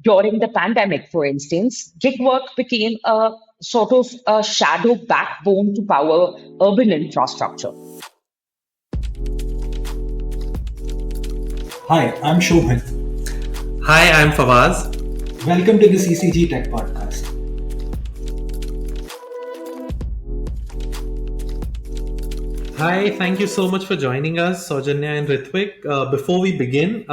During the pandemic, for instance, gig work became a sort of a shadow backbone to power urban infrastructure. Hi, I'm Shobhit. Hi, I'm Fawaz. Welcome to the CCG Tech Podcast. Hi, thank you so much for joining us, Soujanya and Ritvik. Before we begin,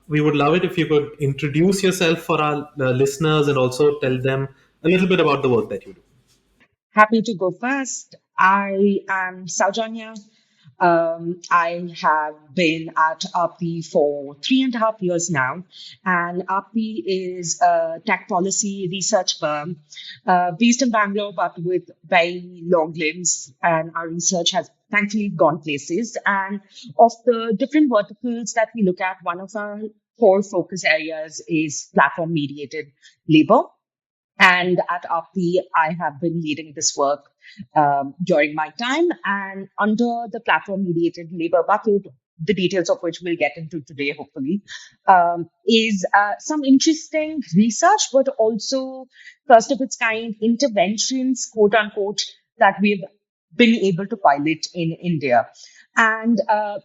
we would love it if you could introduce yourself for our listeners and also tell them a little bit about the work that you do. Happy to go first. I am Soujanya. I have been at Aapti for 3.5 years now, and Aapti is a tech policy research firm based in Bangalore, but with very long limbs. And our research has thankfully gone places. And of the different verticals that we look at, one of our core focus areas is platform mediated labor. And at Aapti, I have been leading this work during my time. And under the platform mediated labor bucket, the details of which we'll get into today, hopefully, is some interesting research, but also first of its kind interventions, quote unquote, that we've been able to pilot in India. And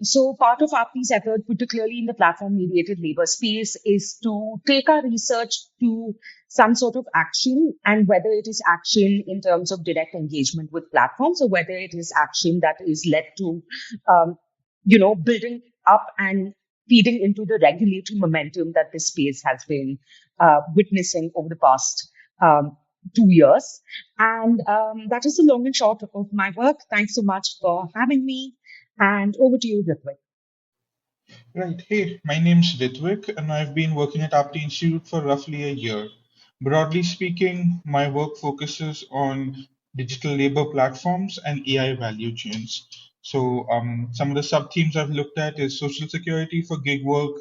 so part of Aapti's effort, particularly in the platform mediated labor space, is to take our research to some sort of action, and whether it is action in terms of direct engagement with platforms or whether it is action that is led to, um, building up and feeding into the regulatory momentum that this space has been witnessing over the past 2 years. And that is the long and short of my work. Thanks so much for having me. And over to you, Ritvik. Right. Hey, my name's Ritvik, and I've been working at Aapti Institute for roughly a year. Broadly speaking, my work focuses on digital labor platforms and AI value chains. Some of the sub themes I've looked at is social security for gig work,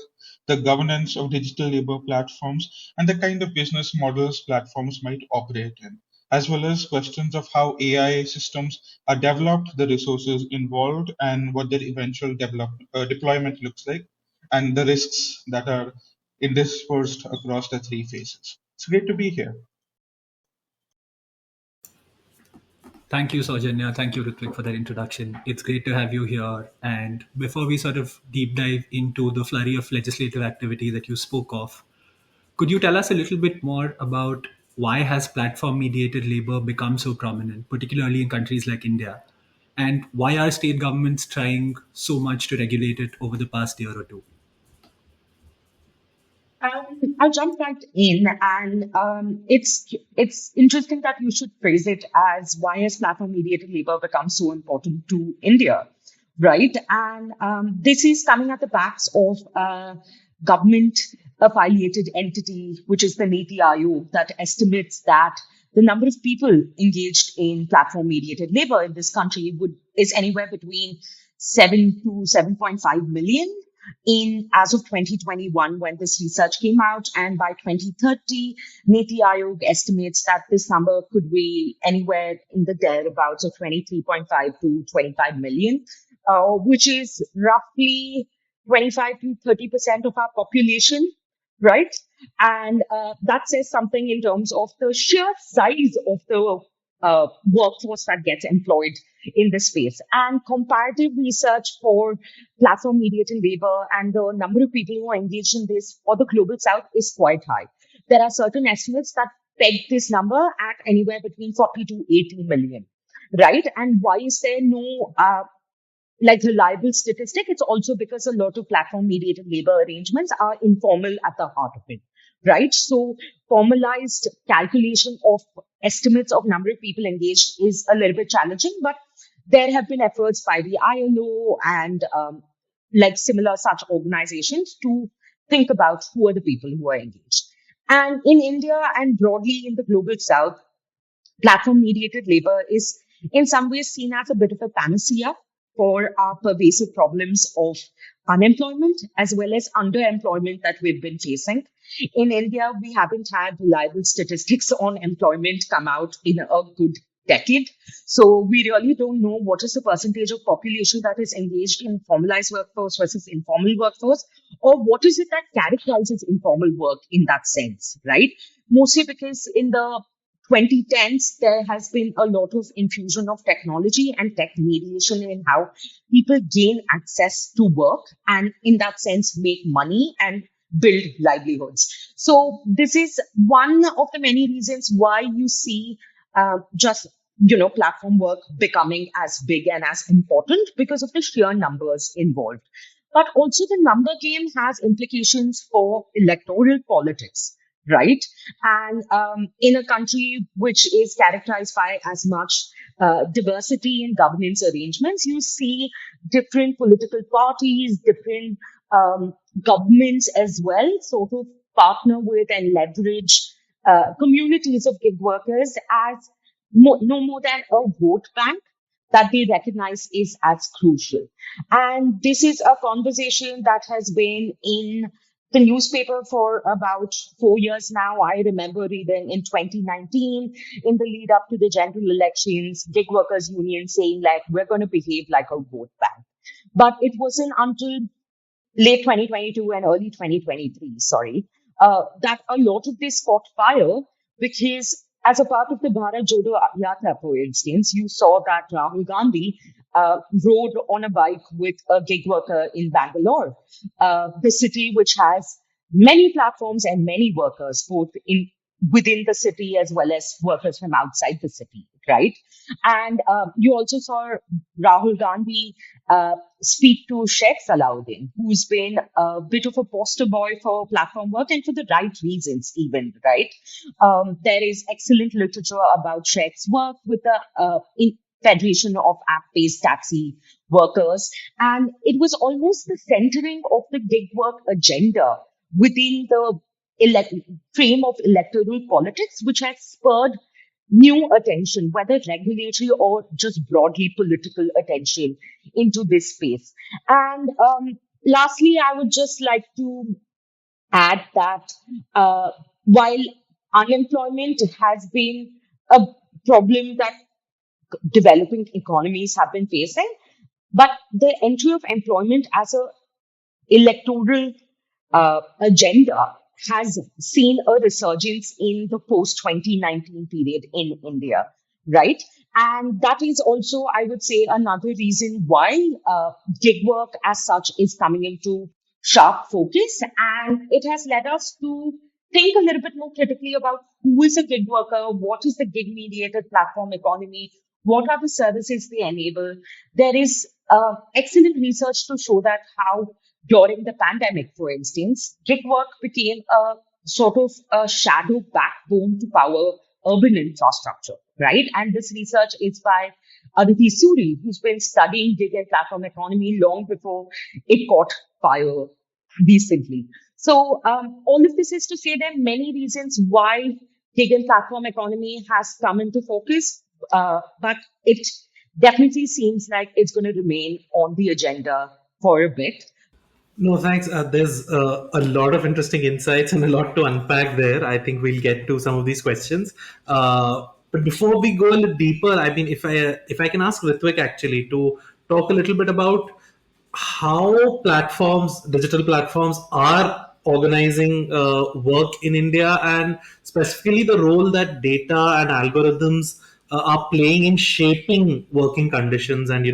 the governance of digital labor platforms, and the kind of business models platforms might operate in, as well as questions of how AI systems are developed, the resources involved, and what their eventual deployment looks like, and the risks that are interspersed across the three phases. It's great to be here. Thank you, Saujanya. Thank you, Ritvik, for that introduction. It's great to have you here. And before we sort of deep dive into the flurry of legislative activity that you spoke of, could you tell us a little bit more about why has platform-mediated labor become so prominent, particularly in countries like India? And why are state governments trying so much to regulate it over the past year or two? I'll jump right in, and it's interesting that you should phrase it as why has platform mediated labor become so important to India, right? And this is coming at the backs of a government affiliated entity, which is the Niti Aayog, that estimates that the number of people engaged in platform mediated labor in this country is anywhere between 7 to 7.5 million in as of 2021 when this research came out, and by 2030 Niti Aayog estimates that this number could be anywhere in the thereabouts of 23.5 to 25 million, which is roughly 25 to 30% of our population, right? And that says something in terms of the sheer size of the workforce that gets employed in this space. And comparative research for platform mediated labor and the number of people who are engaged in this for the global south is quite high. There are certain estimates that peg this number at anywhere between 40 to 80 million, right? And why is there no reliable statistic? It's also because a lot of platform mediated labor arrangements are informal at the heart of it, right? So formalized calculation of estimates of number of people engaged is a little bit challenging, but there have been efforts by the ILO and similar such organizations to think about who are the people who are engaged. And in India and broadly in the global south, platform mediated labor is in some ways seen as a bit of a panacea for our pervasive problems of unemployment as well as underemployment that we've been facing. In India, we haven't had reliable statistics on employment come out in a good decade. So we really don't know what is the percentage of population that is engaged in formalized workforce versus informal workforce, or what is it that characterizes informal work in that sense, right? Mostly because in the 2010s, there has been a lot of infusion of technology and tech mediation in how people gain access to work and in that sense make money and build livelihoods. So this is one of the many reasons why you see just platform work becoming as big and as important because of the sheer numbers involved. But also the number game has implications for electoral politics, right? And in a country which is characterized by as much diversity in governance arrangements, you see different political parties, different governments as well, sort of partner with and leverage communities of gig workers as no more than a vote bank that they recognize is as crucial. And this is a conversation that has been in the newspaper for about 4 years now. I remember reading in 2019, in the lead up to the general elections, gig workers union saying like, we're going to behave like a vote bank. But it wasn't until late 2022 and early 2023, sorry, that a lot of this caught fire because as a part of the Bharat Jodo Yatra, for instance, you saw that Rahul Gandhi rode on a bike with a gig worker in Bangalore, the city which has many platforms and many workers, both in within the city as well as workers from outside the city, right? And you also saw Rahul Gandhi speak to Sheikh Salahuddin, who's been a bit of a poster boy for platform work and for the right reasons, even, right? There is excellent literature about Sheikh's work with the Federation of app-based taxi workers. And it was almost the centering of the gig work agenda within the frame of electoral politics, which has spurred new attention, whether regulatory or just broadly political attention into this space. And lastly, I would just like to add that while unemployment has been a problem that developing economies have been facing, but the entry of employment as a electoral agenda has seen a resurgence in the post 2019 period in India, right? And that is also, I would say, another reason why gig work as such is coming into sharp focus. And it has led us to think a little bit more critically about who is a gig worker, what is the gig mediated platform economy, what are the services they enable. There is excellent research to show that how during the pandemic, for instance, gig work became a sort of a shadow backbone to power urban infrastructure, right? And this research is by Aditi Suri, who's been studying gig and platform economy long before it caught fire recently. So all of this is to say there are many reasons why gig and platform economy has come into focus, but it definitely seems like it's going to remain on the agenda for a bit. No, thanks. There's a lot of interesting insights and a lot to unpack there. I think we'll get to some of these questions. But before we go a little deeper, I mean, if I can ask Ritvik actually to talk a little bit about how platforms, digital platforms, are organizing work in India, and specifically the role that data and algorithms are playing in shaping working conditions, and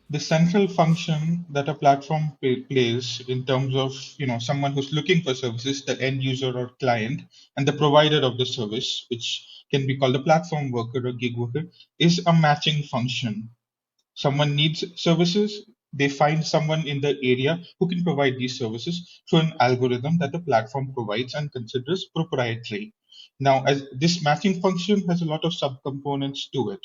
The central function that a platform plays in terms of someone who's looking for services, the end user or client, and the provider of the service, which can be called a platform worker or gig worker, is a matching function. Someone needs services, they find someone in the area who can provide these services through an algorithm that the platform provides and considers proprietary. Now, as this matching function has a lot of subcomponents to it.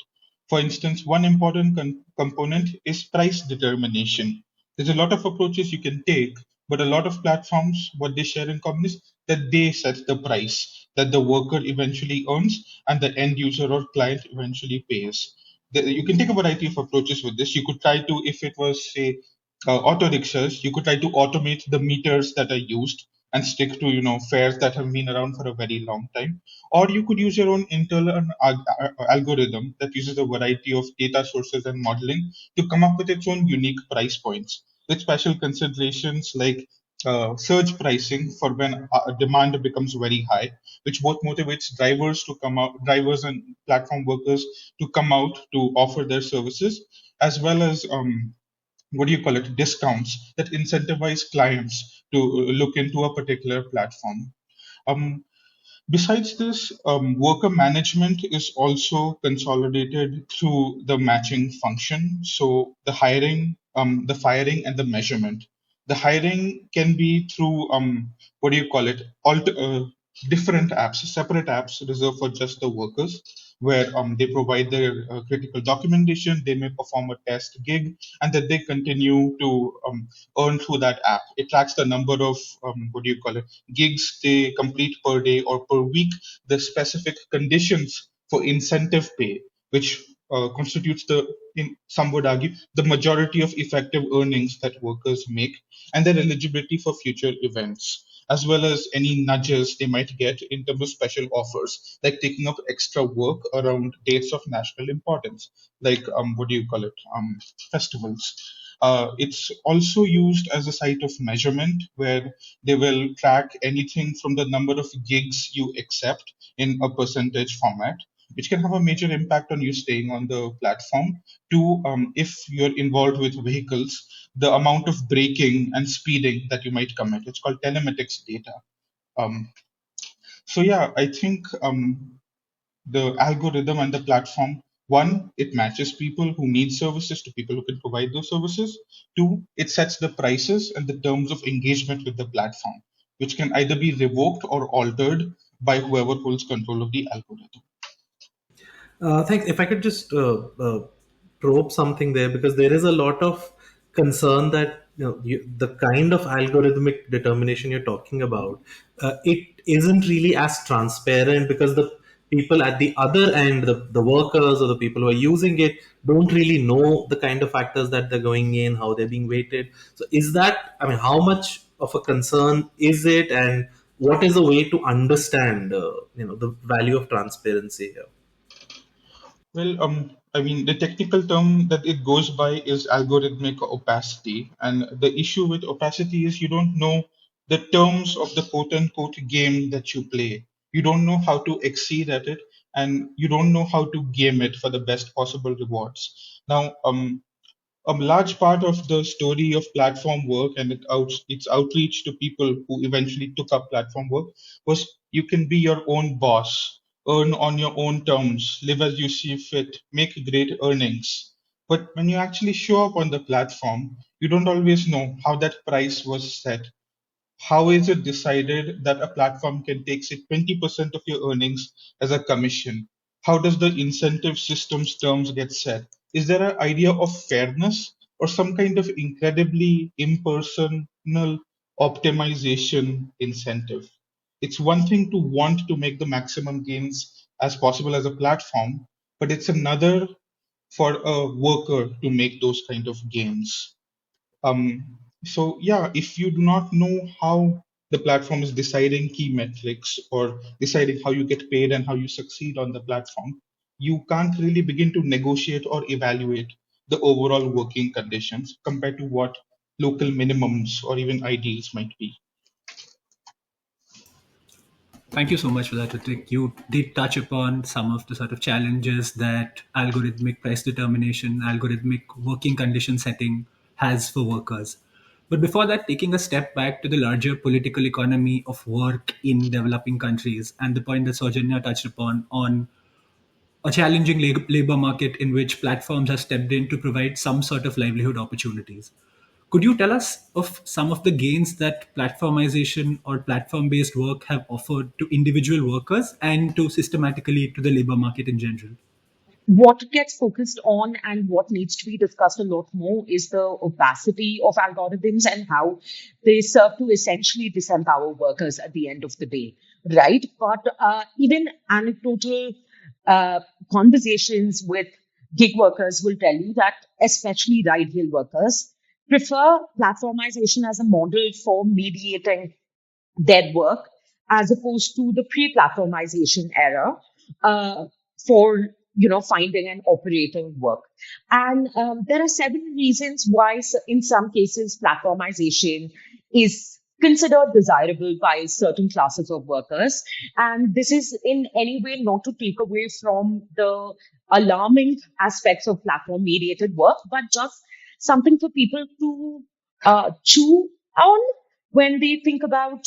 For instance, one important component is price determination. There's a lot of approaches you can take, but a lot of platforms, what they share in common is that they set the price that the worker eventually earns and the end user or client eventually pays. You can take a variety of approaches with this. You could try to, if it was, say, auto rickshaws, you could try to automate the meters that are used and stick to fares that have been around for a very long time, or you could use your own internal algorithm that uses a variety of data sources and modeling to come up with its own unique price points with special considerations like surge pricing for when demand becomes very high, which both motivates drivers and platform workers to come out to offer their services, as well as what do you call it, discounts that incentivize clients to look into a particular platform. Um, Besides this, worker management is also consolidated through the matching function. So the firing, and the measurement. The hiring can be through what do you call it? Different apps, separate apps reserved for just the workers, where they provide their critical documentation. They may perform a test gig, and then they continue to earn through that app. It tracks the number of what do you call it, gigs they complete per day or per week, the specific conditions for incentive pay, which constitutes some would argue, the majority of effective earnings that workers make, and their eligibility for future events, as well as any nudges they might get in terms of special offers, like taking up extra work around dates of national importance, like what do you call it, festivals. It's also used as a site of measurement where they will track anything from the number of gigs you accept in a percentage format, which can have a major impact on you staying on the platform. To if you're involved with vehicles, the amount of braking and speeding that you might commit. It's called telematics data. Um, so yeah, I think the algorithm and the platform, one, it matches people who need services to people who can provide those services. Two, it sets the prices and the terms of engagement with the platform, which can either be revoked or altered by whoever holds control of the algorithm. Thanks. If I could just probe something there, because there is a lot of concern that the kind of algorithmic determination you're talking about, it isn't really as transparent, because the people at the other end, the workers or the people who are using it, don't really know the kind of factors that they're going in, how they're being weighted. So, is that, I mean, how much of a concern is it, and what is a way to understand, the value of transparency here? Well, I mean, the technical term that it goes by is algorithmic opacity. And the issue with opacity is you don't know the terms of the quote unquote game that you play. You don't know how to exceed at it, and you don't know how to game it for the best possible rewards. Now, a large part of the story of platform work and its outreach to people who eventually took up platform work was you can be your own boss, earn on your own terms, live as you see fit, make great earnings. But when you actually show up on the platform, you don't always know how that price was set. How is it decided that a platform can take, say, 20% of your earnings as a commission? How does the incentive system's terms get set? Is there an idea of fairness or some kind of incredibly impersonal optimization incentive? It's one thing to want to make the maximum gains as possible as a platform, but it's another for a worker to make those kind of gains. So yeah, if you do not know how the platform is deciding key metrics or deciding how you get paid and how you succeed on the platform, you can't really begin to negotiate or evaluate the overall working conditions compared to what local minimums or even ideals might be. Thank you so much for that, Ritik. You did touch upon some of the sort of challenges that algorithmic price determination, algorithmic working condition setting has for workers. But before that, taking a step back to the larger political economy of work in developing countries and the point that Saujanya touched upon on a challenging labor market in which platforms have stepped in to provide some sort of livelihood opportunities. Could you tell us of some of the gains that platformization or platform based work have offered to individual workers and to systematically to the labor market in general? What gets focused on and what needs to be discussed a lot more is the opacity of algorithms and how they serve to essentially disempower workers at the end of the day, right? But even anecdotal conversations with gig workers will tell you that, especially ride hail workers, prefer platformization as a model for mediating their work as opposed to the pre-platformization era uh, for finding and operating work. And there are several reasons why, in some cases, platformization is considered desirable by certain classes of workers. And this is in any way not to take away from the alarming aspects of platform-mediated work, but just something for people to chew on when they think about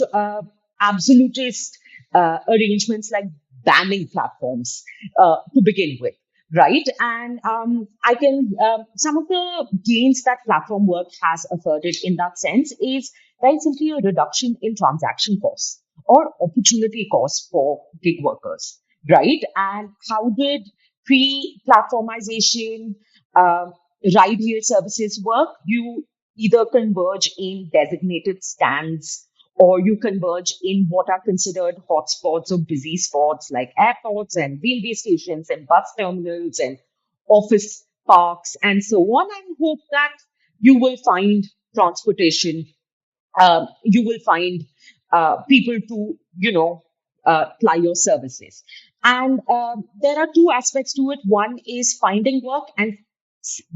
absolutist arrangements like banning platforms to begin with, right? And I can some of the gains that platform work has afforded in that sense is very simply a reduction in transaction costs or opportunity costs for gig workers, right? And how did pre-platformization uh, ride-hail services work? You either converge in designated stands or you converge in what are considered hotspots or busy spots like airports and railway stations and bus terminals and office parks and so on, and hope that you will find transportation, you will find people to, ply your services. And there are two aspects to it. One is finding work and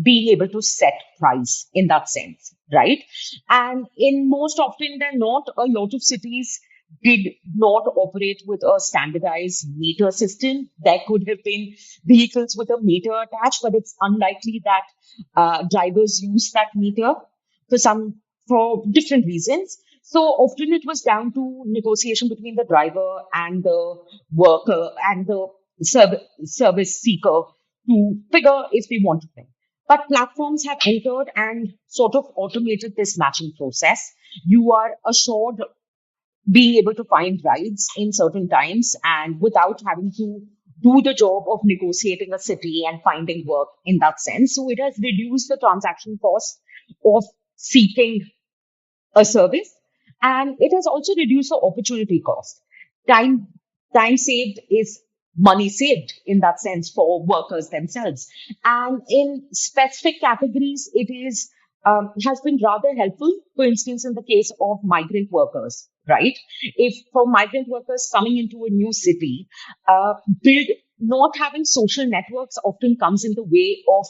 being able to set price in that sense, right? And in most often than not, a lot of cities did not operate with a standardized meter system. There could have been vehicles with a meter attached, but it's unlikely that drivers use that meter for some for different reasons. So often it was down to negotiation between the driver and the worker and the service seeker to figure if they want to pay. But platforms have entered and sort of automated this matching process. You are assured being able to find rides in certain times and without having to do the job of negotiating a city and finding work in that sense. So it has reduced the transaction cost of seeking a service, and it has also reduced the opportunity cost. Time time saved is money saved in that sense for workers themselves. And in specific categories, it is has been rather helpful. For instance, in the case of migrant workers, right? If for migrant workers coming into a new city, build not having social networks often comes in the way of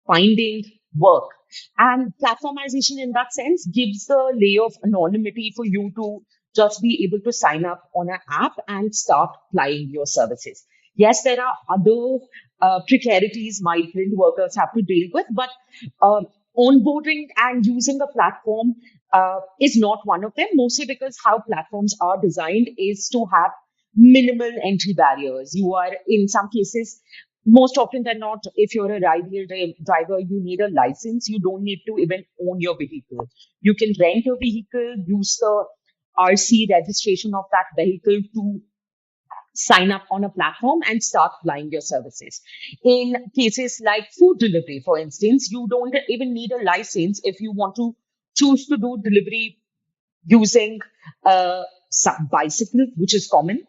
finding work. And platformization in that sense gives a layer of anonymity for you to just be able to sign up on an app and start applying your services. Yes, there are other precarities migrant workers have to deal with, but uh, onboarding and using a platform is not one of them, mostly because how platforms are designed is to have minimal entry barriers. You are, in some cases, most often than not, if you're a driver, you need a license. You don't need to even own your vehicle. You can rent a vehicle, use the RC registration of that vehicle to sign up on a platform and start applying your services. In cases like food delivery, for instance, you don't even need a license if you want to choose to do delivery using some bicycle, which is common,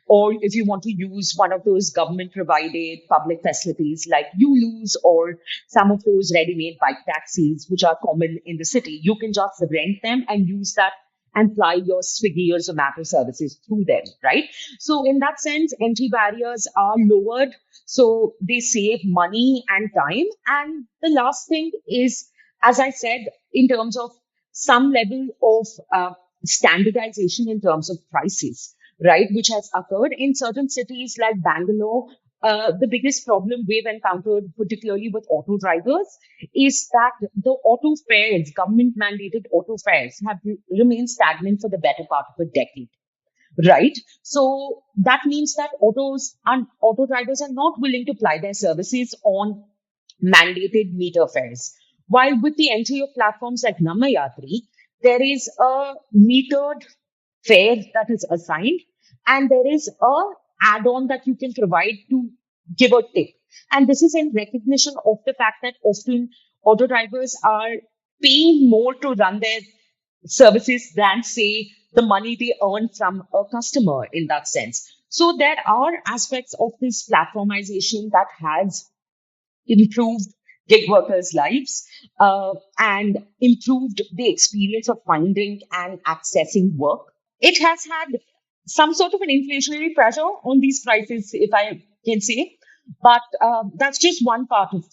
or if you want to use one of those government provided public facilities like Ulus or some of those ready made bike taxis, which are common in the city, you can just rent them and use that and fly your Swiggy or Zomato services through them, right? So in that sense, entry barriers are lowered. So they save money and time. And the last thing is, as I said, in terms of some level of standardization in terms of prices, right, which has occurred in certain cities like Bangalore. The biggest problem we've encountered, particularly with auto drivers, is that the auto fares, government mandated auto fares, have remained stagnant for the better part of a decade. Right. So that means that auto drivers are not willing to ply their services on mandated meter fares. While with the entry of platforms like Namayatri, there is a metered fare that is assigned and there is a add-on that you can provide to give a tip. And this is in recognition of the fact that often auto drivers are paying more to run their services than, say, the money they earn from a customer in that sense. So there are aspects of this platformization that has improved gig workers' lives and improved the experience of finding and accessing work. it has had some sort of an inflationary pressure on these prices, if I can say. But that's just one part of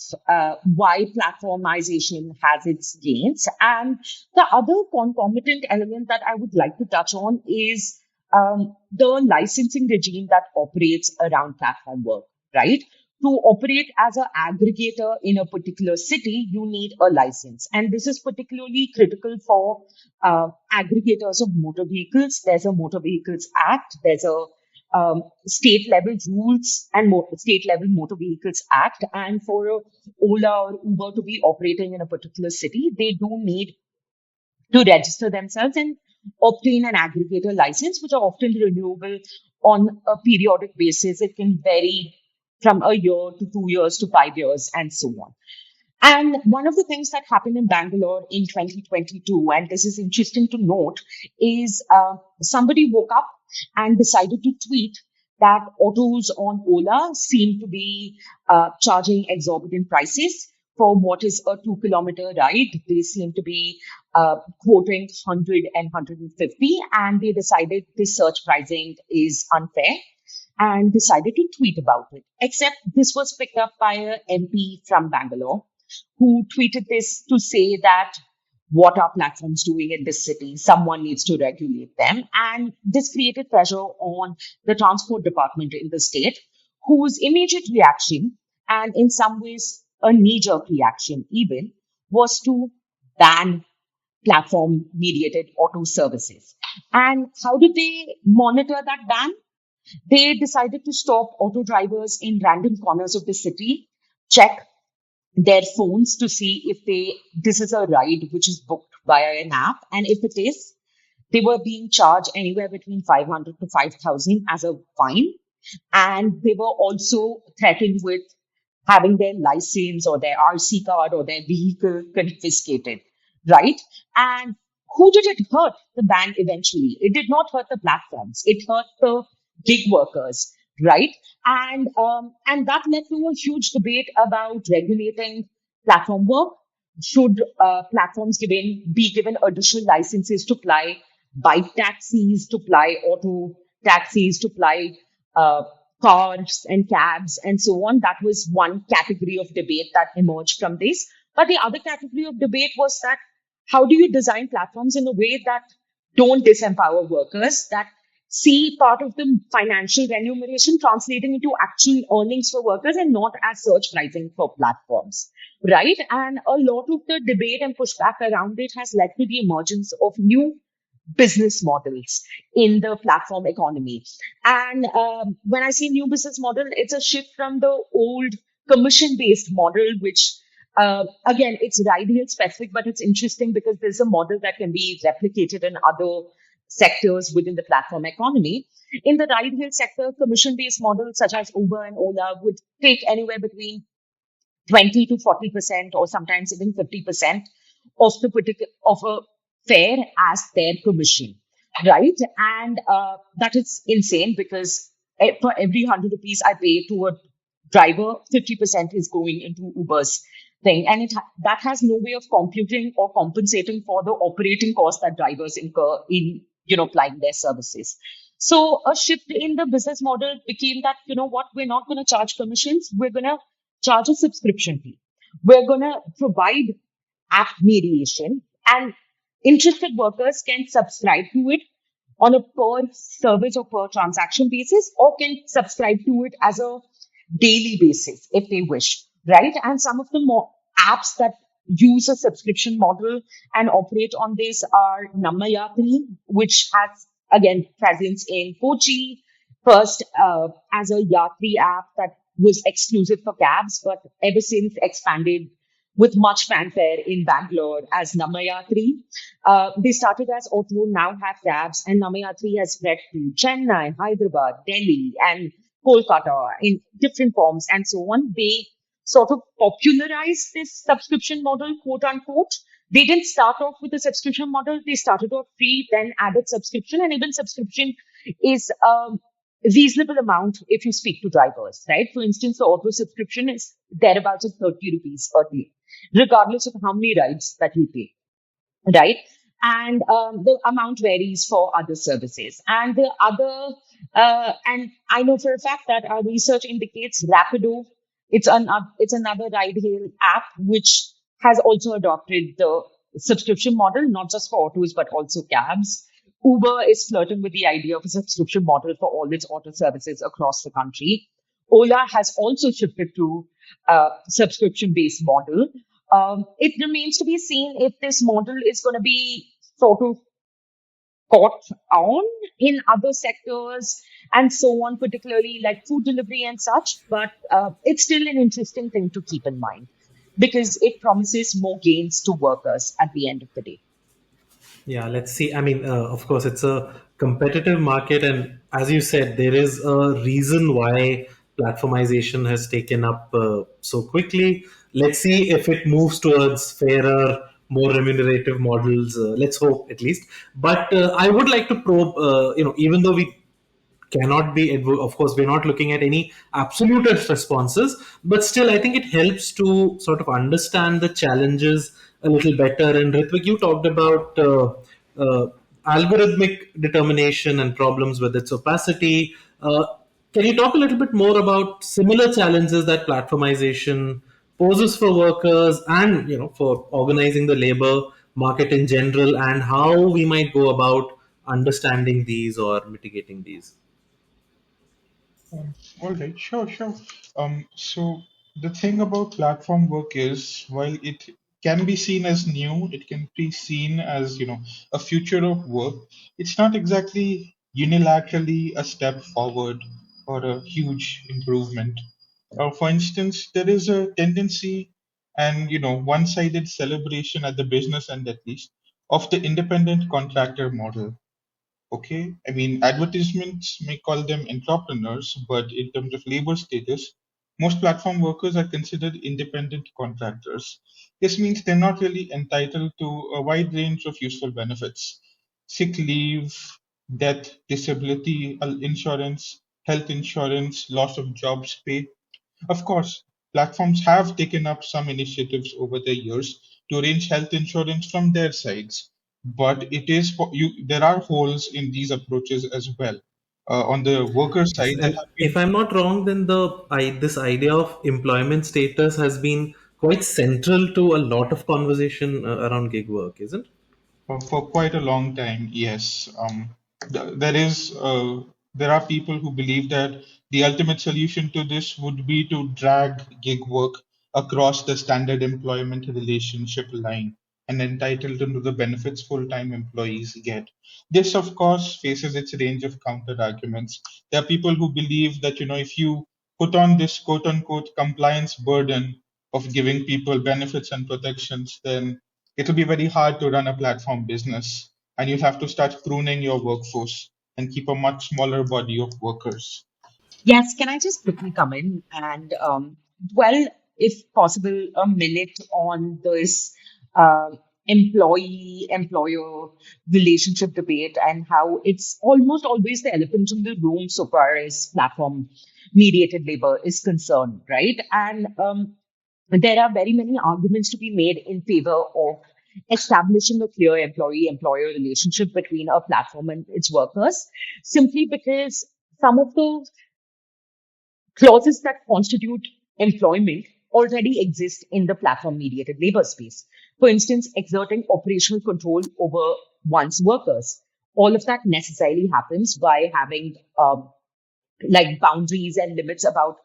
why platformization has its gains. And the other concomitant element that I would like to touch on is the licensing regime that operates around platform work, right? To operate as an aggregator in a particular city, you need a license. And this is particularly critical for aggregators of motor vehicles. There's a Motor Vehicles Act. There's a state level rules and state level Motor Vehicles Act. And for a Ola or Uber to be operating in a particular city, they do need to register themselves and obtain an aggregator license, which are often renewable on a periodic basis. It can vary from a year to 2 years to 5 years and so on. And one of the things that happened in Bangalore in 2022, and this is interesting to note, is somebody woke up and decided to tweet that autos on Ola seem to be charging exorbitant prices for what is a 2 kilometer ride. They seem to be quoting 100 and 150, and they decided this surge pricing is unfair and decided to tweet about it. Except this was picked up by an MP from Bangalore who tweeted this to say that what are platforms doing in this city? Someone needs to regulate them. And this created pressure on the transport department in the state, whose immediate reaction, and in some ways a knee jerk reaction even, was to ban platform mediated auto services. And how did they monitor that ban? They decided to stop auto drivers in random corners of the city, check their phones to see if this is a ride which is booked via an app, and if it is, they were being charged anywhere between 500 to 5,000 as a fine, and they were also threatened with having their license or their RC card or their vehicle confiscated, right? And who did it hurt? The ban eventually. It did not hurt the platforms. It hurt the gig workers, right? And that led to a huge debate about regulating platform work. Should platforms be given additional licenses to ply bike taxis, to ply auto taxis, to ply uh, cars and cabs and so on? That was one category of debate that emerged from this. But the other category of debate was that how do you design platforms in a way that don't disempower workers, that see part of the financial remuneration translating into actual earnings for workers and not as surge pricing for platforms, right? And a lot of the debate and pushback around it has led to the emergence of new business models in the platform economy. And when I say new business model, it's a shift from the old commission-based model, which again, it's ride-hail specific, but it's interesting because there's a model that can be replicated in other sectors within the platform economy. In the ride-hail sector, commission-based models such as Uber and Ola would take anywhere between 20 to 40%, or sometimes even 50% of the particular of a fare as their commission, right? And that is insane because for every 100 rupees I pay to a driver, 50% is going into Uber's thing, and that has no way of computing or compensating for the operating costs that drivers incur in applying their services. So a shift in the business model became that, what, we're not going to charge commissions, we're going to charge a subscription fee. We're going to provide app mediation, and interested workers can subscribe to it on a per service or per transaction basis, or can subscribe to it as a daily basis if they wish, right? And some of the more apps that use a subscription model and operate on this are Namayatri, which has again presence in Kochi, first as a Yatri app that was exclusive for cabs, but ever since expanded with much fanfare in Bangalore as Namayatri. They started as auto, now have cabs, and Namayatri has spread to Chennai, Hyderabad, Delhi, and Kolkata in different forms and so on. They sort of popularized this subscription model, quote unquote. They didn't start off with a subscription model. They started off free, then added subscription, and even subscription is reasonable amount if you speak to drivers, right? For instance, the auto subscription is thereabouts of 30 rupees per day, regardless of how many rides that you take, right? and the amount varies for other services. And I know for a fact that our research indicates Rapido. It's another ride-hail app which has also adopted the subscription model, not just for autos but also cabs. Uber is flirting with the idea of a subscription model for all its auto services across the country. Ola has also shifted to a subscription-based model. It remains to be seen if this model is going to be sort of caught on in other sectors and so on, particularly like food delivery and such. But it's still an interesting thing to keep in mind because it promises more gains to workers at the end of the day. Yeah, let's see. I mean, of course, it's a competitive market, and as you said, there is a reason why platformization has taken up so quickly. Let's see if it moves towards fairer, more remunerative models. Let's hope, at least. But I would like to probe. Even though we cannot be, of course we're not looking at any absolute responses, but still I think it helps to sort of understand the challenges a little better. And Ritvik, you talked about uh, algorithmic determination and problems with its opacity. Can you talk a little bit more about similar challenges that platformization poses for workers and for organizing the labor market in general, and how we might go about understanding these or mitigating these? All right, sure, sure. So the thing about platform work is, while it can be seen as new, it can be seen as, a future of work. It's not exactly unilaterally a step forward or a huge improvement. For instance, there is a tendency and, one-sided celebration at the business end, at least, of the independent contractor model. Okay, I mean, advertisements may call them entrepreneurs, but in terms of labor status, most platform workers are considered independent contractors. This means they're not really entitled to a wide range of useful benefits: sick leave, death, disability, insurance, health insurance, loss of jobs pay. Of course, platforms have taken up some initiatives over the years to arrange health insurance from their sides, but there are holes in these approaches as well. On the worker Yes, side, there and have if been I'm not wrong, then this idea of employment status has been quite central to a lot of conversation around gig work, isn't? for quite a long time, yes. There is there are people who believe that the ultimate solution to this would be to drag gig work across the standard employment relationship line and entitle them to the benefits full-time employees get. This, of course, faces its range of counter arguments. There are people who believe that, if you put on this quote-unquote compliance burden of giving people benefits and protections, then it'll be very hard to run a platform business, and you'll have to start pruning your workforce and keep a much smaller body of workers. Yes, can I just quickly come in and dwell, if possible, a minute on this employee-employer relationship debate and how it's almost always the elephant in the room so far as platform-mediated labor is concerned, right? And there are very many arguments to be made in favor of establishing a clear employee-employer relationship between a platform and its workers, simply because some of the clauses that constitute employment already exist in the platform mediated labor space. For instance, exerting operational control over one's workers. All of that necessarily happens by having like boundaries and limits about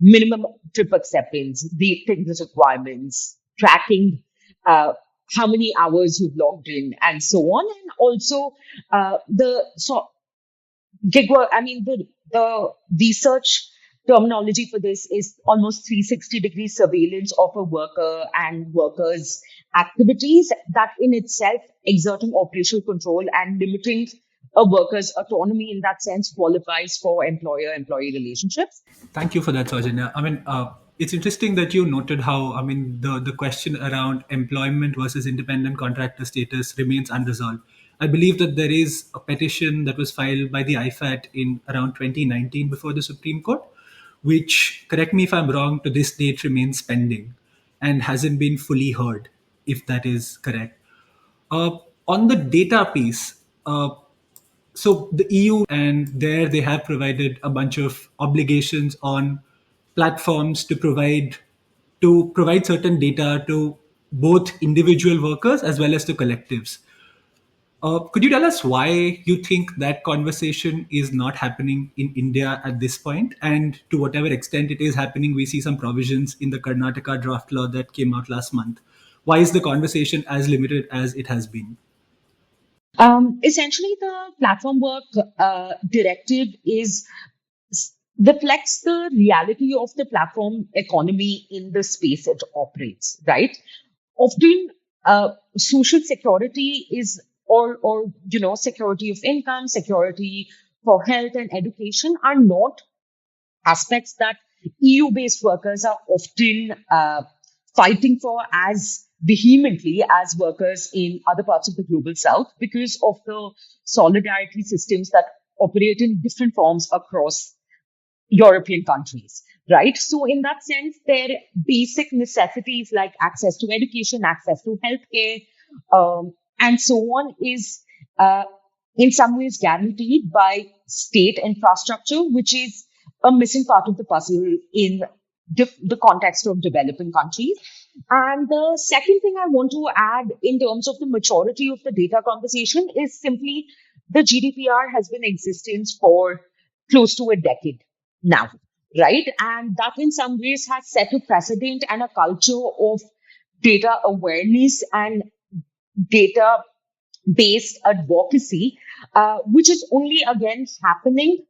minimum trip acceptance, the fitness requirements, tracking how many hours you've logged in, and so on. And also gig work, I mean, the research terminology for this is almost 360-degree surveillance of a worker and workers' activities that in itself exerting operational control and limiting a worker's autonomy in that sense qualifies for employer-employee relationships. Thank you for that, Soujanya. I mean, it's interesting that you noted how, I mean, the question around employment versus independent contractor status remains unresolved. I believe that there is a petition that was filed by the IFAT in around 2019 before the Supreme Court, which, correct me if I'm wrong, to this date remains pending and hasn't been fully heard, if that is correct. Uh, On the data piece, so the EU and there they have provided a bunch of obligations on platforms to provide certain data to both individual workers as well as to collectives. Could you tell us why you think that conversation is not happening in India at this point? And to whatever extent it is happening, we see some provisions in the Karnataka draft law that came out last month. Why is the conversation as limited as it has been? Essentially, the platform work directive is reflects the reality of the platform economy in the space it operates, right? Often, social security is or security of income, security for health and education are not aspects that EU-based workers are often fighting for as vehemently as workers in other parts of the global south because of the solidarity systems that operate in different forms across European countries, right? So, in that sense, their basic necessities like access to education, access to healthcare, and so on is uh, in some ways guaranteed by state infrastructure, which is a missing part of the puzzle in the context of developing countries. And the second thing I want to add in terms of the maturity of the data conversation is simply the GDPR has been in existence for close to a decade now, right? And that in some ways has set a precedent and a culture of data awareness and data based advocacy, which is only again happening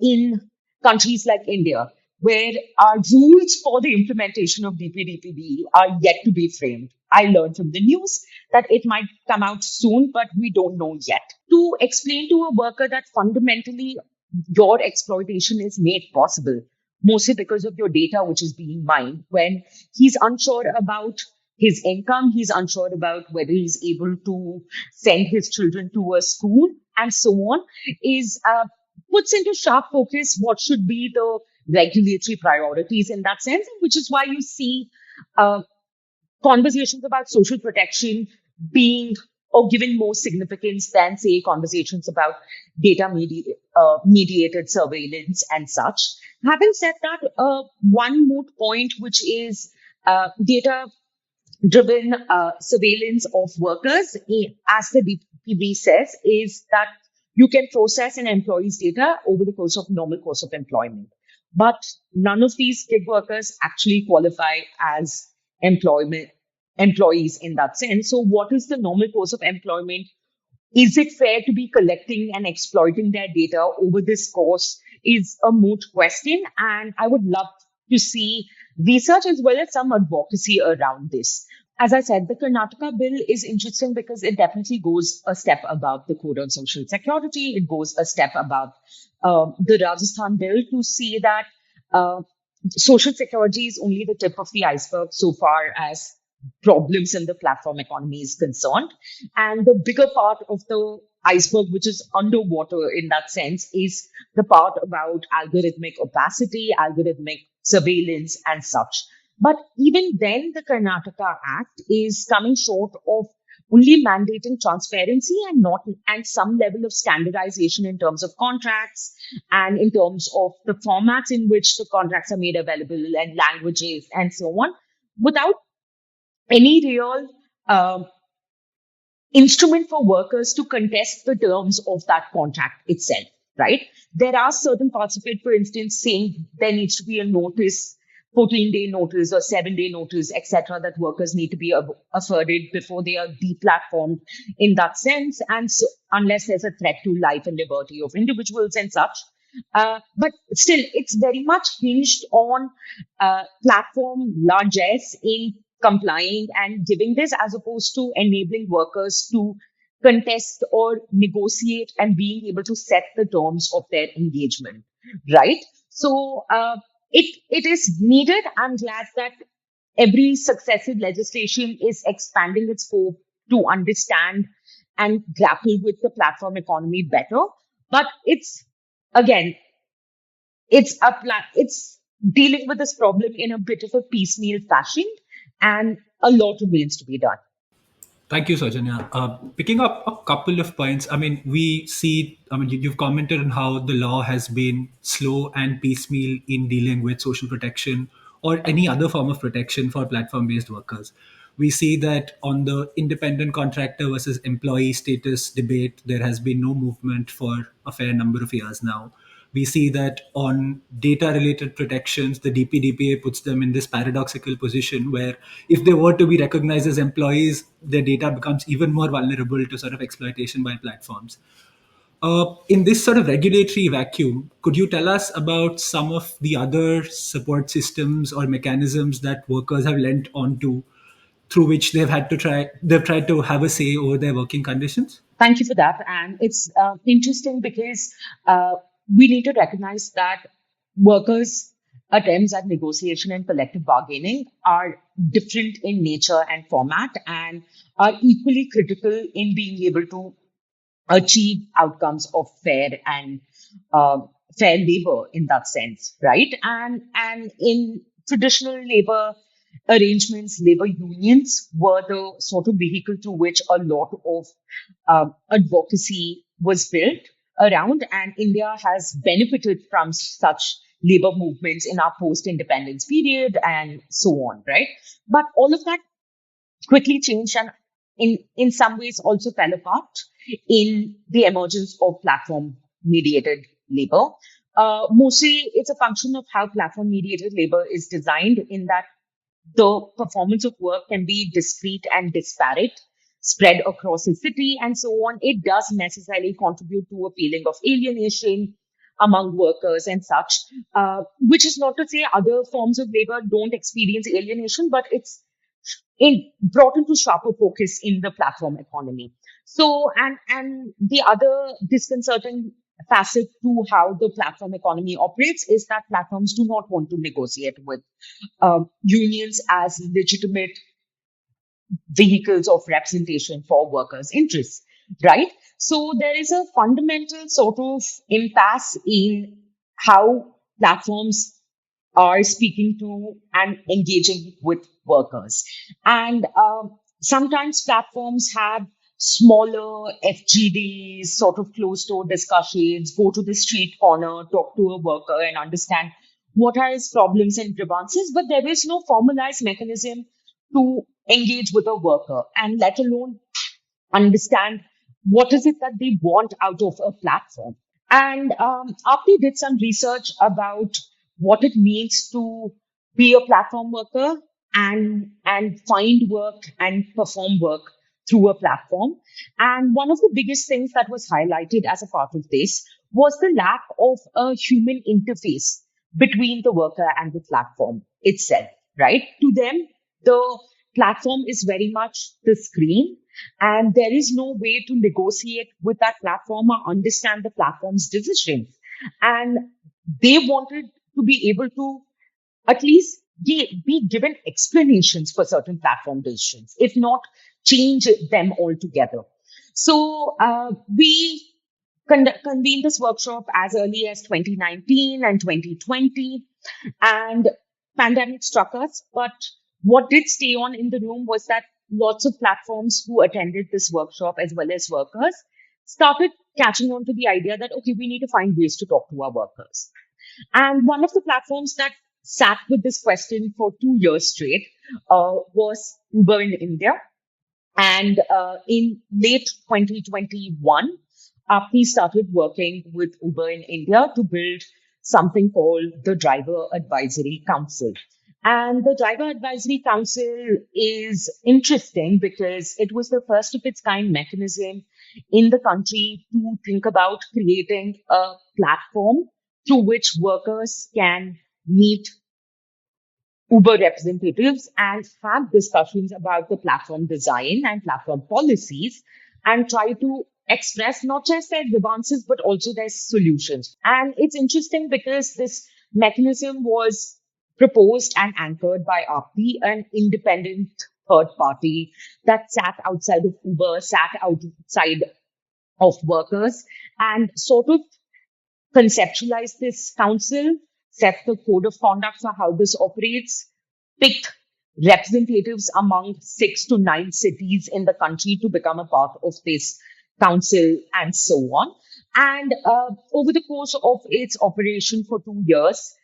in countries like India, where our rules for the implementation of DPDPD are yet to be framed. I learned from the news that it might come out soon, but we don't know yet. To explain to a worker that fundamentally your exploitation is made possible, mostly because of your data, which is being mined, when he's unsure about his income, he's unsure about whether he's able to send his children to a school and so on, is puts into sharp focus what should be the regulatory priorities in that sense, which is why you see uh, conversations about social protection being or given more significance than, say, conversations about mediated surveillance and such. Having said that, one moot point, which is data driven surveillance of workers, as the DPB says, is that you can process an employee's data over the course of normal course of employment. But none of these gig workers actually qualify as employment employees in that sense. So what is the normal course of employment? Is it fair to be collecting and exploiting their data over this course is a moot question. And I would love to see research as well as some advocacy around this. As I said, the Karnataka bill is interesting because it definitely goes a step above the Code on Social Security. It goes a step above the Rajasthan bill to see that uh, social security is only the tip of the iceberg so far as problems in the platform economy is concerned. And the bigger part of the iceberg, which is underwater in that sense, is the part about algorithmic opacity, algorithmic surveillance, and such. But even then, the Karnataka Act is coming short of only mandating transparency and not and some level of standardization in terms of contracts and in terms of the formats in which the contracts are made available and languages and so on, without any real um instrument for workers to contest the terms of that contract itself, right? There are certain parts of it, for instance, saying there needs to be a notice, 14-day notice or 7-day notice, etc., that workers need to be afforded before they are deplatformed in that sense, and so, unless there's a threat to life and liberty of individuals and such. But still, it's very much hinged on platform largesse in complying and giving this as opposed to enabling workers to contest or negotiate and being able to set the terms of their engagement, right? So it is needed. I'm glad that every successive legislation is expanding its scope to understand and grapple with the platform economy better. But it's again, it's dealing with this problem in a bit of a piecemeal fashion, and a lot remains to be done. Thank you, Soujanya. Picking up a couple of points, I mean, we see, I mean, you've commented on how the law has been slow and piecemeal in dealing with social protection or any other form of protection for platform based workers. We see that on the independent contractor versus employee status debate, there has been no movement for a fair number of years now. We see that on data related protections, the DPDPA puts them in this paradoxical position where if they were to be recognized as employees, their data becomes even more vulnerable to sort of exploitation by platforms. In this sort of regulatory vacuum, could you tell us about some of the other support systems or mechanisms that workers have lent onto through which they've tried to have a say over their working conditions? Thank you for that. And it's interesting because uh, we need to recognize that workers' attempts at negotiation and collective bargaining are different in nature and format and are equally critical in being able to achieve outcomes of fair and uh, fair labor in that sense, right? And in traditional labor arrangements, labor unions were the sort of vehicle through which a lot of advocacy was built around, and India has benefited from such labor movements in our post-independence period and so on, right? But all of that quickly changed and in some ways also fell apart in the emergence of platform mediated labor. Mostly it's a function of how platform mediated labor is designed in that the performance of work can be discrete and disparate, spread across a city and so on. It does necessarily contribute to a feeling of alienation among workers and such, which is not to say other forms of labor don't experience alienation, but it's brought into sharper focus in the platform economy. So, and the other disconcerting facet to how the platform economy operates is that platforms do not want to negotiate with unions as legitimate vehicles of representation for workers' interests, right? So there is a fundamental sort of impasse in how platforms are speaking to and engaging with workers. And sometimes platforms have smaller FGDs, sort of closed door discussions, go to the street corner, talk to a worker and understand what are his problems and grievances. But there is no formalized mechanism to engage with a worker and let alone understand what is it that they want out of a platform. And Aapti did some research about what it means to be a platform worker and find work and perform work through a platform. And one of the biggest things that was highlighted as a part of this was the lack of a human interface between the worker and the platform itself, right? To them, the platform is very much the screen and there is no way to negotiate with that platform or understand the platform's decisions. And they wanted to be able to at least be given explanations for certain platform decisions, if not change them altogether. So we convened this workshop as early as 2019 and 2020, and pandemic struck us. But what did stay on in the room was that lots of platforms who attended this workshop, as well as workers, started catching on to the idea that, okay, we need to find ways to talk to our workers. And one of the platforms that sat with this question for 2 years straight was Uber in India. And in late 2021, Aapti started working with Uber in India to build something called the Driver Advisory Council. And the Driver Advisory Council is interesting because it was the first of its kind mechanism in the country to think about creating a platform through which workers can meet Uber representatives and have discussions about the platform design and platform policies and try to express not just their grievances but also their solutions. And it's interesting because this mechanism was proposed and anchored by Aapti, an independent third party that sat outside of Uber, sat outside of workers, and sort of conceptualized this council, set the code of conduct for how this operates, picked representatives among 6 to 9 cities in the country to become a part of this council and so on. And over the course of its operation for 2 years,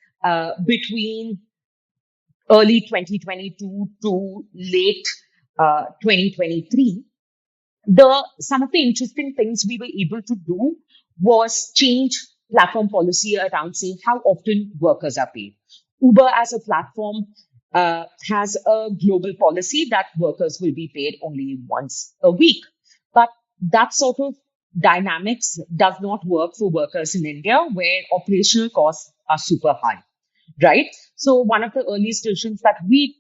between early 2022 to late 2023, the some of the interesting things we were able to do was change platform policy around saying how often workers are paid. Uber as a platform has a global policy that workers will be paid only once a week. But that sort of dynamics does not work for workers in India, where operational costs are super high, right? So one of the early solutions that we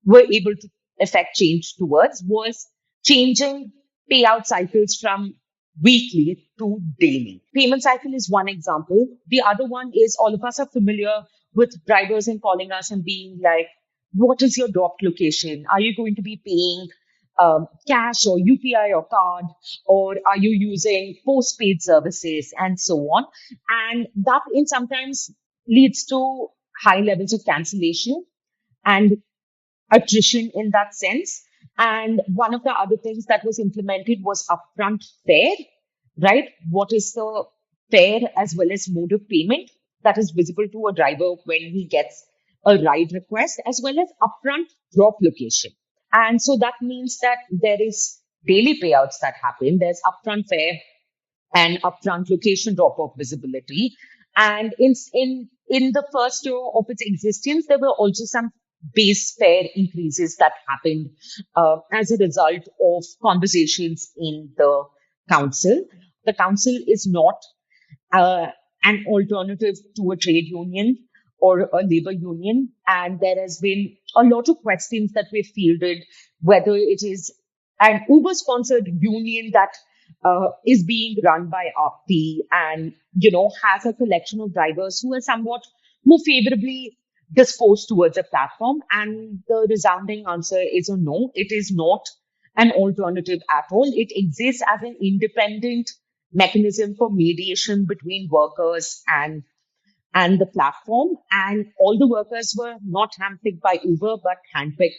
were able to effect change towards was changing payout cycles from weekly to daily. Payment cycle is one example. The other one is all of us are familiar with drivers and calling us and being like, what is your drop location? Are you going to be paying cash or UPI or card, or are you using postpaid services and so on? And that in sometimes leads to high levels of cancellation and attrition in that sense. And one of the other things that was implemented was upfront fare, right? What is the fare as well as mode of payment that is visible to a driver when he gets a ride request, as well as upfront drop location. And so that means that there is daily payouts that happen. There's upfront fare and upfront location drop-off visibility. And in the first year of its existence, there were also some base fare increases that happened as a result of conversations in the council. The council is not uh, an alternative to a trade union or a labor union. And there has been a lot of questions that we've fielded, whether it is an Uber sponsored union that is being run by Aapti and, has a collection of drivers who are somewhat more favorably disposed towards a platform. And the resounding answer is a no. It is not an alternative at all. It exists as an independent mechanism for mediation between workers and the platform. And all the workers were not handpicked by Uber, but handpicked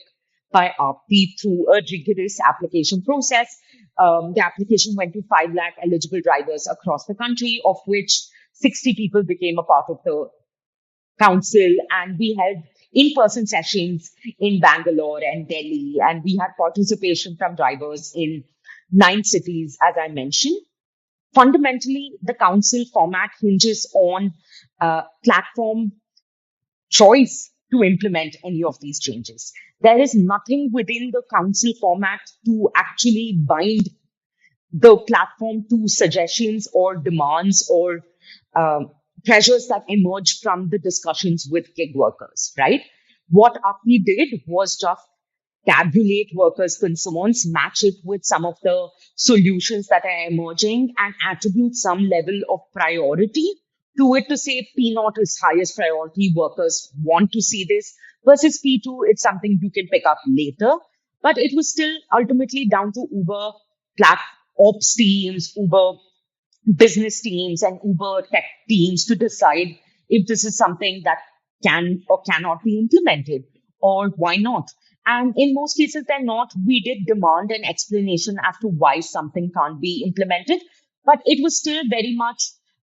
by Aapti through a rigorous application process. The application went to 5 lakh eligible drivers across the country, of which 60 people became a part of the council. And we held in-person sessions in Bangalore and Delhi. And we had participation from drivers in 9 cities, as I mentioned. Fundamentally, the council format hinges on platform choice to implement any of these changes. There is nothing within the council format to actually bind the platform to suggestions or demands or pressures that emerge from the discussions with gig workers, right? What API did was just tabulate workers' concerns, match it with some of the solutions that are emerging, and attribute some level of priority to it to say P0 is highest priority, workers want to see this, versus P2, it's something you can pick up later. But it was still ultimately down to Uber plat ops teams, Uber business teams, and Uber tech teams to decide if this is something that can or cannot be implemented, or why not. And in most cases, they're not. We did demand an explanation as to why something can't be implemented, but it was still very much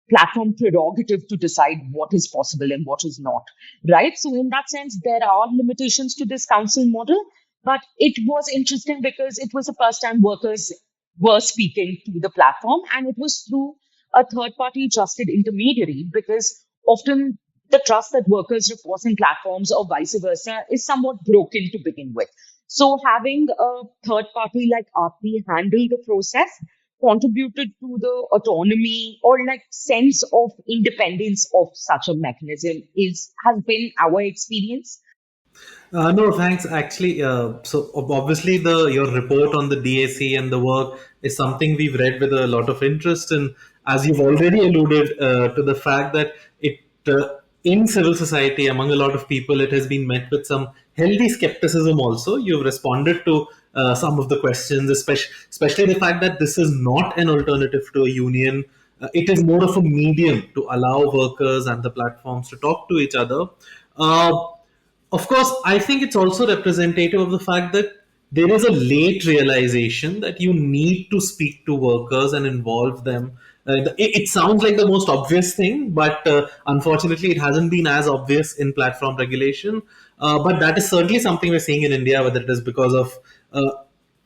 platform prerogative to decide what is possible and what is not, right? So in that sense, there are limitations to this council model, but it was interesting because it was the first time workers were speaking to the platform, and it was through a third party trusted intermediary, because often the trust that workers repose in platforms or vice versa is somewhat broken to begin with. So having a third party like Aapti handle the process contributed to the autonomy or like sense of independence of such a mechanism has been our experience. No, thanks. Actually, so obviously the your report on the DAC and the work is something we've read with a lot of interest, and as you've already alluded to the fact that it in civil society among a lot of people it has been met with some healthy skepticism. Also, you've responded to some of the questions, especially the fact that this is not an alternative to a union. It is more of a medium to allow workers and the platforms to talk to each other. Uh, of course, I think it's also representative of the fact that there is a late realization that you need to speak to workers and involve them. It sounds like the most obvious thing, but unfortunately, it hasn't been as obvious in platform regulation. But that is certainly something we're seeing in India, whether it is because of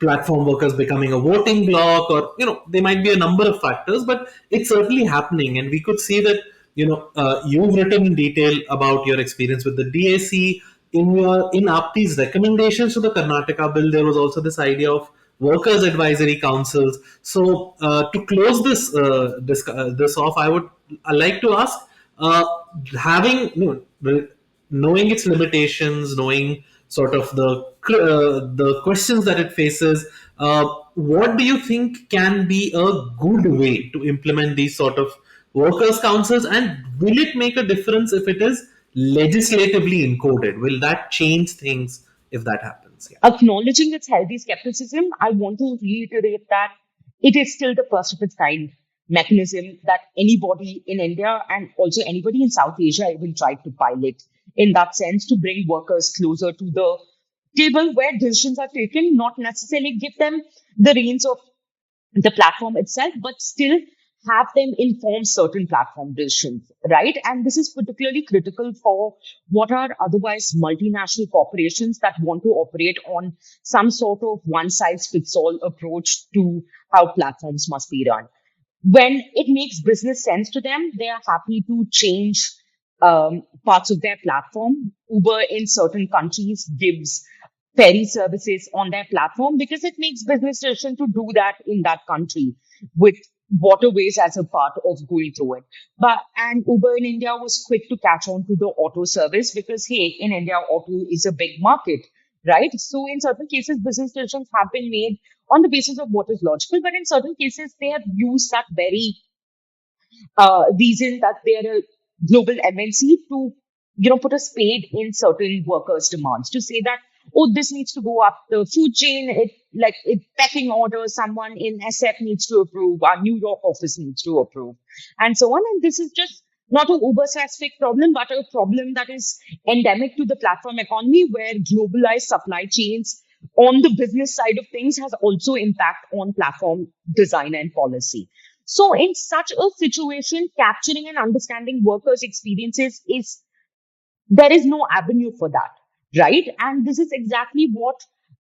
platform workers becoming a voting bloc, or there might be a number of factors, but it's certainly happening. And we could see that you've written in detail about your experience with the DAC. In Aapti's recommendations to the Karnataka bill, there was also this idea of workers advisory councils. So to close this off, I like to ask, uh, having knowing its limitations, knowing sort of the questions that it faces, what do you think can be a good way to implement these sort of workers' councils, and will it make a difference if it is legislatively encoded? Will that change things if that happens? Yeah. Acknowledging its healthy skepticism, I want to reiterate that it is still the first of its kind mechanism that anybody in India and also anybody in South Asia even tried to pilot, in that sense, to bring workers closer to the table where decisions are taken, not necessarily give them the reins of the platform itself, but still have them inform certain platform decisions, right? And this is particularly critical for what are otherwise multinational corporations that want to operate on some sort of one size fits all approach to how platforms must be run. When it makes business sense to them, they are happy to change parts of their platform. Uber in certain countries gives ferry services on their platform because it makes business decision to do that in that country with waterways as a part of going through it. But and Uber in India was quick to catch on to the auto service because hey, in India, auto is a big market, right? So in certain cases, business decisions have been made on the basis of what is logical, but in certain cases, they have used that very reason that they're a global MNC to, put a spade in certain workers' demands to say that, oh, this needs to go up the food chain. It pecking order, someone in SF needs to approve, our New York office needs to approve, and so on. And this is just not a Uber specific problem, but a problem that is endemic to the platform economy where globalized supply chains on the business side of things has also impact on platform design and policy. So in such a situation, capturing and understanding workers' experiences is, there is no avenue for that, right? And this is exactly what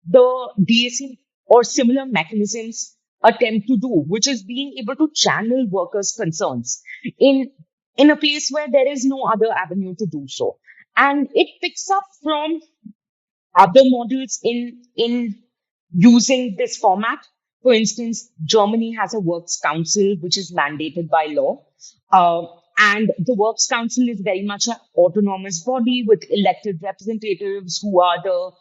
the DAC or similar mechanisms attempt to do, which is being able to channel workers' concerns in, in a place where there is no other avenue to do so. And it picks up from other models in using this format. For instance, Germany has a works council which is mandated by law. Uh, and the works council is very much an autonomous body with elected representatives who are the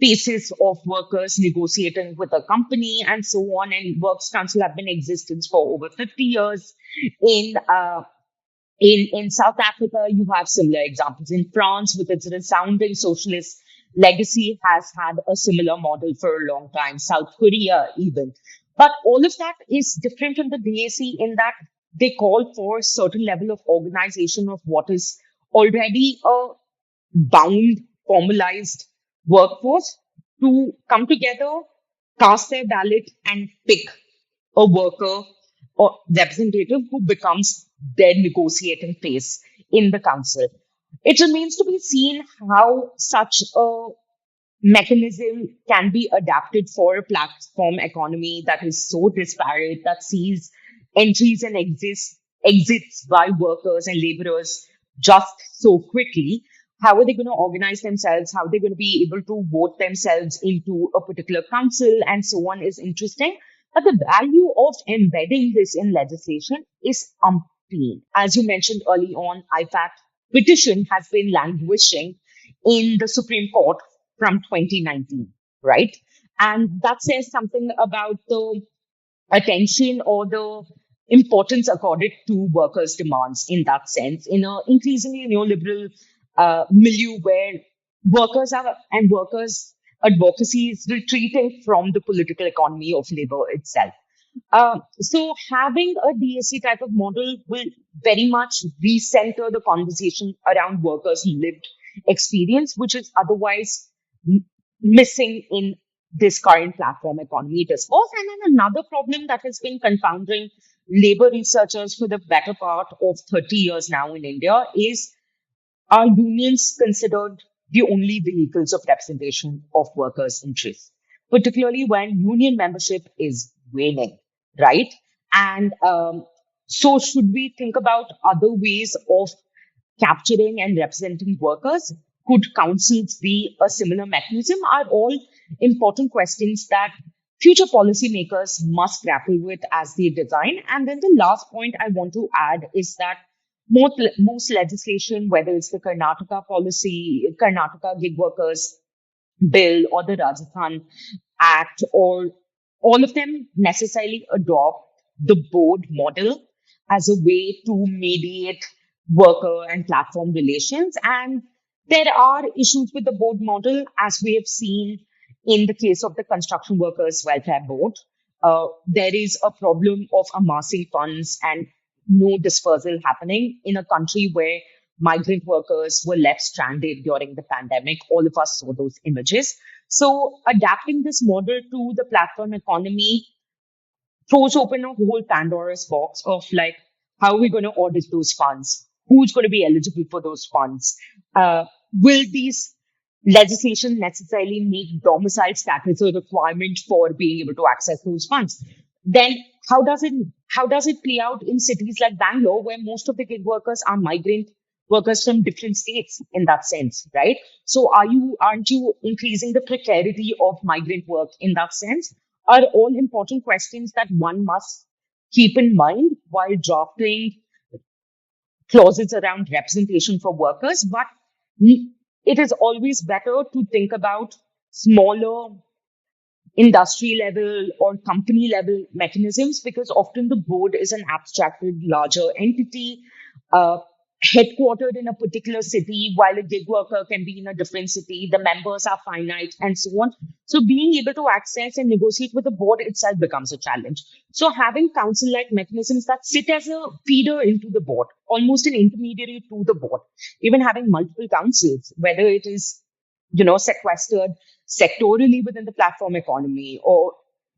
faces of workers negotiating with a company and so on. And works council have been in existence for over 50 years. In in South Africa, you have similar examples. In France, with its resounding socialist legacy, has had a similar model for a long time. South Korea, even. But all of that is different from the DAC in that they call for a certain level of organization of what is already a bound, formalized workforce to come together, cast their ballot, and pick a worker or representative who becomes their negotiating face in the council. It remains to be seen how such a mechanism can be adapted for a platform economy that is so disparate, that sees entries and exits by workers and laborers just so quickly. How are they going to organize themselves? How are they going to be able to vote themselves into a particular council and so on is interesting. But the value of embedding this in legislation is umpteen. As you mentioned early on, IFAC petition has been languishing in the Supreme Court from 2019, right? And that says something about the attention or the importance accorded to workers' demands in that sense, in an increasingly neoliberal milieu where workers' advocacy is retreating from the political economy of labor itself. So having a DSC type of model will very much recenter the conversation around workers' lived experience, which is otherwise missing in this current platform economy discourse. And then another problem that has been confounding labor researchers for the better part of 30 years now in India is, are unions considered the only vehicles of representation of workers' interests, particularly when union membership is waning, right? And so, should we think about other ways of capturing and representing workers? Could councils be a similar mechanism? Are all important questions that future policymakers must grapple with as they design. And then the last point I want to add is that most legislation, whether it's the Karnataka policy, Karnataka gig workers bill, or the Rajasthan Act, or all of them necessarily adopt the board model as a way to mediate worker and platform relations. And there are issues with the board model, as we have seen in the case of the Construction Workers Welfare Board. There is a problem of amassing funds and no dispersal happening in a country where migrant workers were left stranded during the pandemic. All of us saw those images. So adapting this model to the platform economy throws open a whole Pandora's box of like, how are we going to audit those funds? Who's going to be eligible for those funds? Will these legislation necessarily make domicile status a requirement for being able to access those funds? Then how does it play out in cities like Bangalore, where most of the gig workers are migrant workers from different states in that sense, right? So aren't you increasing the precarity of migrant work in that sense? Are all important questions that one must keep in mind while drafting clauses around representation for workers. But it is always better to think about smaller industry level or company level mechanisms, because often the board is an abstracted larger entity, uh, headquartered in a particular city, while a gig worker can be in a different city. The members are finite and so on. So being able to access and negotiate with the board itself becomes a challenge. So having council like mechanisms that sit as a feeder into the board, almost an intermediary to the board, even having multiple councils, whether it is sequestered sectorally within the platform economy or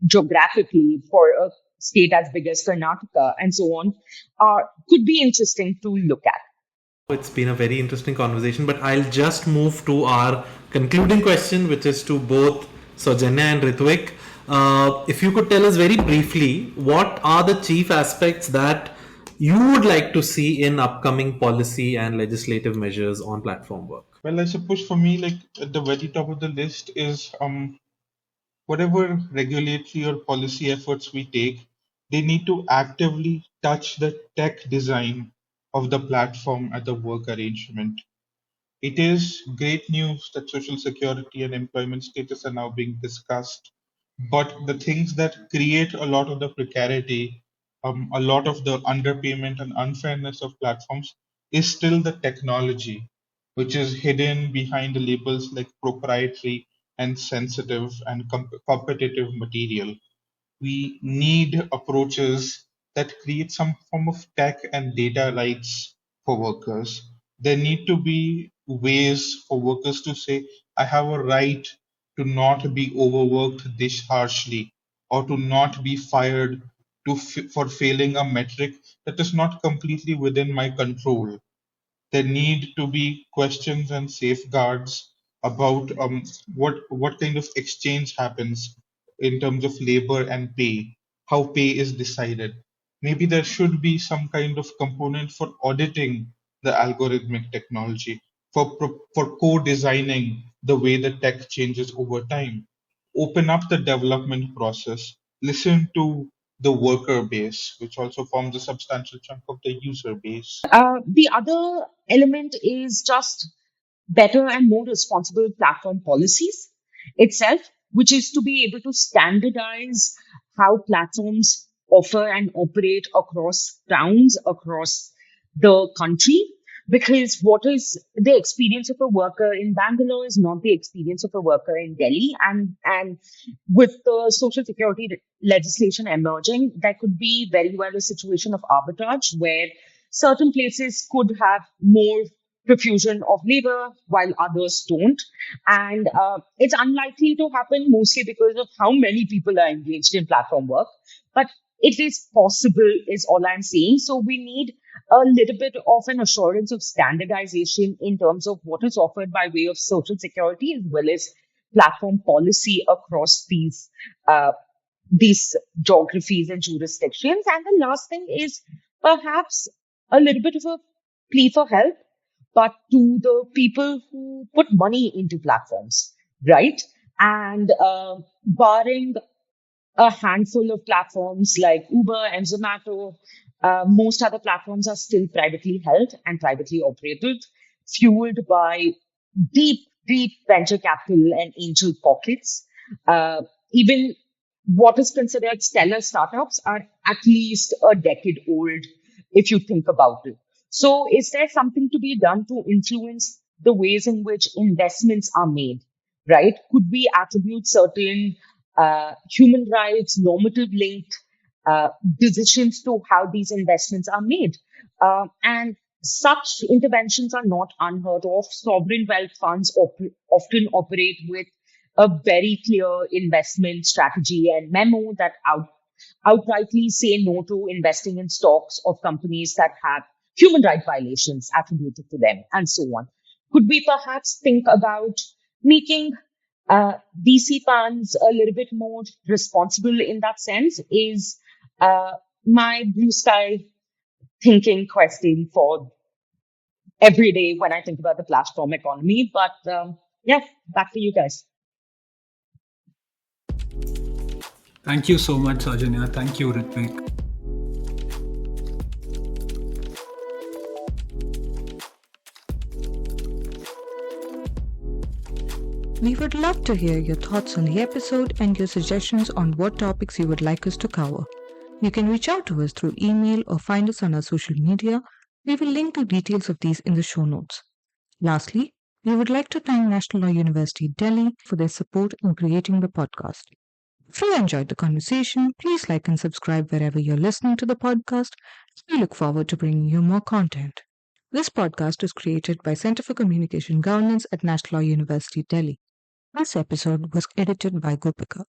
geographically for a state as big as Karnataka and so on, could be interesting to look at. It's been a very interesting conversation, but I'll just move to our concluding question, which is to both Soujanya and Ritvik. If you could tell us very briefly, what are the chief aspects that you would like to see in upcoming policy and legislative measures on platform work? Well, I suppose for me, like at the very top of the list is whatever regulatory or policy efforts we take, they need to actively touch the tech design of the platform at the work arrangement. It is great news that social security and employment status are now being discussed, but the things that create a lot of the precarity, a lot of the underpayment and unfairness of platforms is still the technology, which is hidden behind the labels like proprietary and sensitive and competitive material. We need approaches that create some form of tech and data rights for workers. There need to be ways for workers to say, I have a right to not be overworked this harshly or to not be fired for failing a metric that is not completely within my control. There need to be questions and safeguards about what kind of exchange happens in terms of labor and pay, how pay is decided. Maybe there should be some kind of component for auditing the algorithmic technology, for co-designing the way the tech changes over time. Open up the development process, listen to the worker base, which also forms a substantial chunk of the user base. The other element is just better and more responsible platform policies itself, which is to be able to standardize how platforms offer and operate across towns, across the country. Because what is the experience of a worker in Bangalore is not the experience of a worker in Delhi. And with the social security legislation emerging, there could be very well a situation of arbitrage where certain places could have more profusion of labor while others don't. And it's unlikely to happen mostly because of how many people are engaged in platform work. But it is possible, is all I'm saying. So we need a little bit of an assurance of standardization in terms of what is offered by way of social security as well as platform policy across uh, these geographies and jurisdictions. And the last thing is perhaps a little bit of a plea for help, but to the people who put money into platforms, right? And barring a handful of platforms like Uber and Zomato. Most other platforms are still privately held and privately operated, fueled by deep, deep venture capital and angel pockets. Even what is considered stellar startups are at least a decade old, if you think about it. So, is there something to be done to influence the ways in which investments are made? Right? Could we attribute certain human rights, normative linked decisions to how these investments are made? And such interventions are not unheard of. Sovereign wealth funds often operate with a very clear investment strategy and memo that outrightly say no to investing in stocks of companies that have human rights violations attributed to them, and so on. Could we perhaps think about making VC funds a little bit more responsible in that sense? Is my blue sky thinking question for every day when I think about the platform economy. But yeah, back to you guys. Thank you so much, Soujanya. Thank you, Ritvik. We would love to hear your thoughts on the episode and your suggestions on what topics you would like us to cover. You can reach out to us through email or find us on our social media. We will link to details of these in the show notes. Lastly, we would like to thank National Law University Delhi for their support in creating the podcast. If you enjoyed the conversation, please like and subscribe wherever you're listening to the podcast. We look forward to bringing you more content. This podcast is created by Center for Communication Governance at National Law University Delhi. This episode was edited by Gopika.